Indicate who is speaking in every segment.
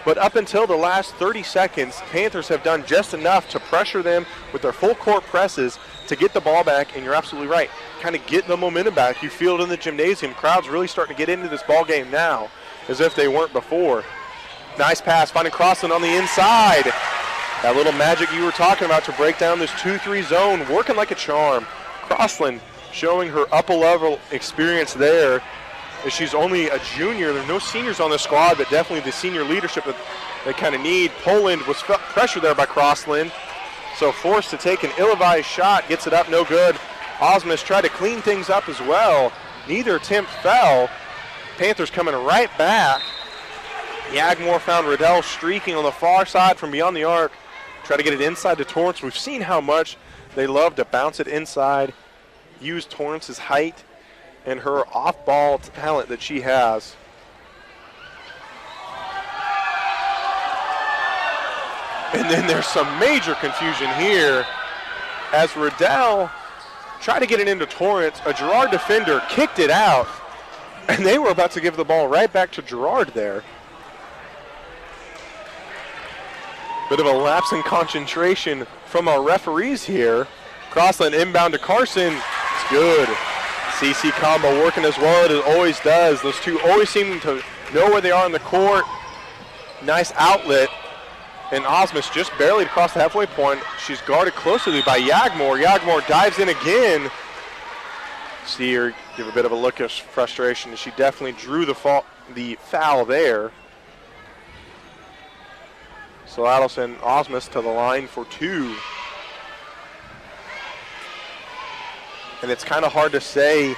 Speaker 1: But up until the last 30 seconds, Panthers have done just enough to pressure them with their full court presses to get the ball back, and you're absolutely right. Kind of getting the momentum back. You feel it in the gymnasium. Crowd's really starting to get into this ball game now as if they weren't before. Nice pass, finding Crossland on the inside. That little magic you were talking about to break down this 2-3 zone, working like a charm. Crossland showing her upper-level experience there. As she's only a junior. There's no seniors on the squad, but definitely the senior leadership that they kind of need. Poland was pressured there by Crossland, so forced to take an ill-advised shot, gets it up, no good. Osmus tried to clean things up as well. Neither attempt fell. Panthers coming right back. Yagmore found Riddell streaking on the far side from beyond the arc. Try to get it inside to Torrance. We've seen how much they love to bounce it inside, use Torrance's height and her off-ball talent that she has. And then there's some major confusion here as Riddell tried to get it into Torrance. A Girard defender kicked it out, and they were about to give the ball right back to Girard there. Bit of a lapse in concentration from our referees here. Crossland inbound to Carson. It's good. CC combo working as well as it always does. Those two always seem to know where they are on the court. Nice outlet. And Osmus just barely across the halfway point. She's guarded closely by Yagmore. Yagmore dives in again. See her give a bit of a look of frustration. She definitely drew the foul there. So that'll send Osmus to the line for two. And it's kind of hard to say,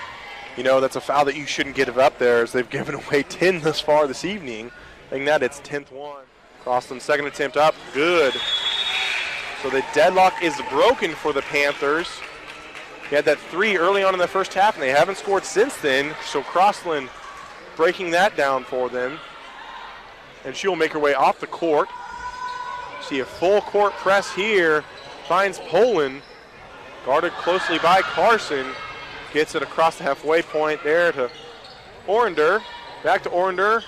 Speaker 1: you know, that's a foul that you shouldn't give up there, as they've given away 10 thus far this evening. I think that it's 10th one. Crossland's second attempt up, good. So the deadlock is broken for the Panthers. They had that three early on in the first half, and they haven't scored since then. So Crossland breaking that down for them. And she'll make her way off the court. See a full court press here. Finds Poland. Guarded closely by Carson. Gets it across the halfway point there to Orender. Back to Orender.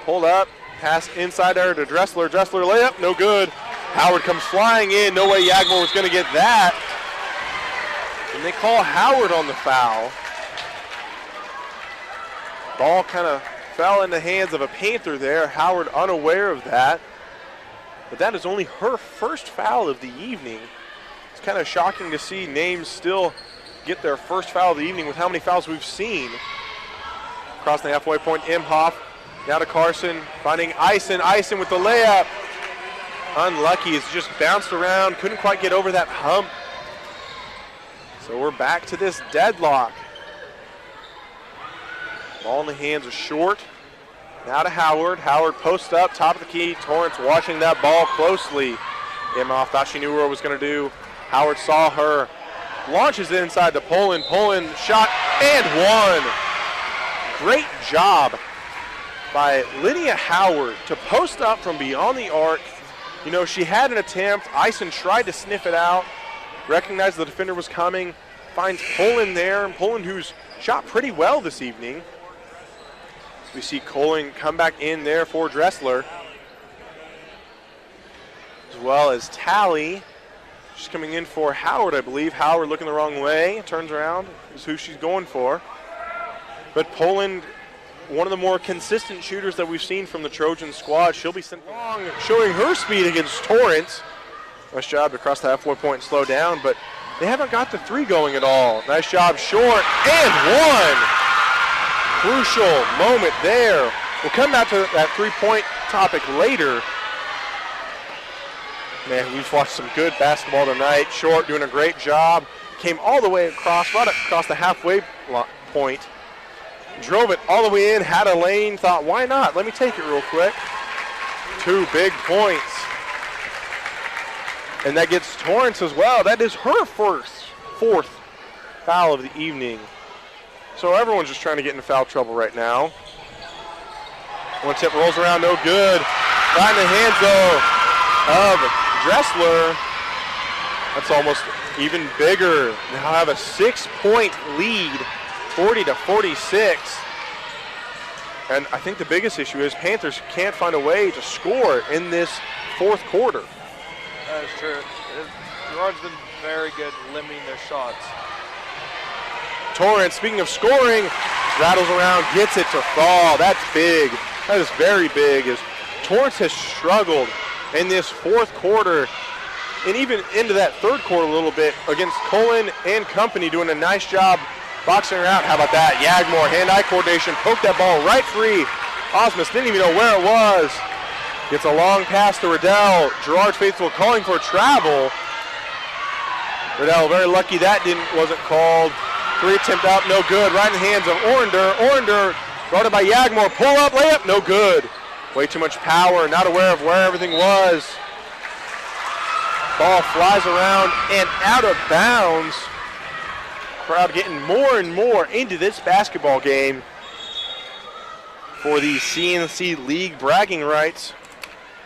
Speaker 1: Pulled up. Pass inside there to Dressler. Dressler layup, no good. Howard comes flying in. No way Yagmore was going to get that. And they call Howard on the foul. Ball kind of fell in the hands of a Panther there. Howard unaware of that. But that is only her first foul of the evening. It's kind of shocking to see names still get their first foul of the evening with how many fouls we've seen. Across the halfway point, Imhoff. Now to Carson, finding Eisen. Eisen with the layup. Unlucky, it's just bounced around, couldn't quite get over that hump. So we're back to this deadlock. Ball in the hands of Short. Now to Howard. Howard posts up, top of the key. Torrance watching that ball closely. Imhoff thought she knew what it was going to do. Howard saw her. Launches it inside to Poland. Poland shot and one. Great job by Lydia Howard to post up from beyond the arc. You know, she had an attempt. Eisen tried to sniff it out. Recognized the defender was coming. Finds Poland there. And Poland, who's shot pretty well this evening. We see Colin come back in there for Dressler. As well as Talley. She's coming in for Howard, I believe. Howard looking the wrong way. Turns around. Is who she's going for. But Poland, one of the more consistent shooters that we've seen from the Trojan squad. She'll be sent long, showing her speed against Torrance. Nice job to cross the halfway point and slow down, but they haven't got the three going at all. Nice job, Short, and one. Crucial moment there. We'll come back to that three-point topic later. Man, we've watched some good basketball tonight. Short doing a great job. Came all the way across, right across the halfway point. Drove it all the way in, had a lane, thought, why not? Let me take it real quick. 2 big points. And that gets Torrance as well. That is her fourth foul of the evening. So everyone's just trying to get into foul trouble right now. One tip rolls around, no good. Right in the hands, though, of Dressler. That's almost even bigger. Now have a 6-point lead, 40-46. And I think the biggest issue is Panthers can't find a way to score in this fourth quarter.
Speaker 2: That is true. Girard's been very good limiting their shots.
Speaker 1: Torrance, speaking of scoring, rattles around, gets it to fall. That's big. That is very big, as Torrance has struggled in this fourth quarter and even into that third quarter a little bit against Cullen and company, doing a nice job boxing her out. How about that? Yagmore, hand-eye coordination, poked that ball right free. Osmus didn't even know where it was. Gets a long pass to Riddell. Girard faithful calling for travel. Riddell very lucky that wasn't called. Three attempt out, no good. Right in the hands of Orender. Orender brought it by Yagmore. Pull up, layup, no good. Way too much power, not aware of where everything was. Ball flies around and out of bounds. Crowd getting more and more into this basketball game for the CNC League bragging rights.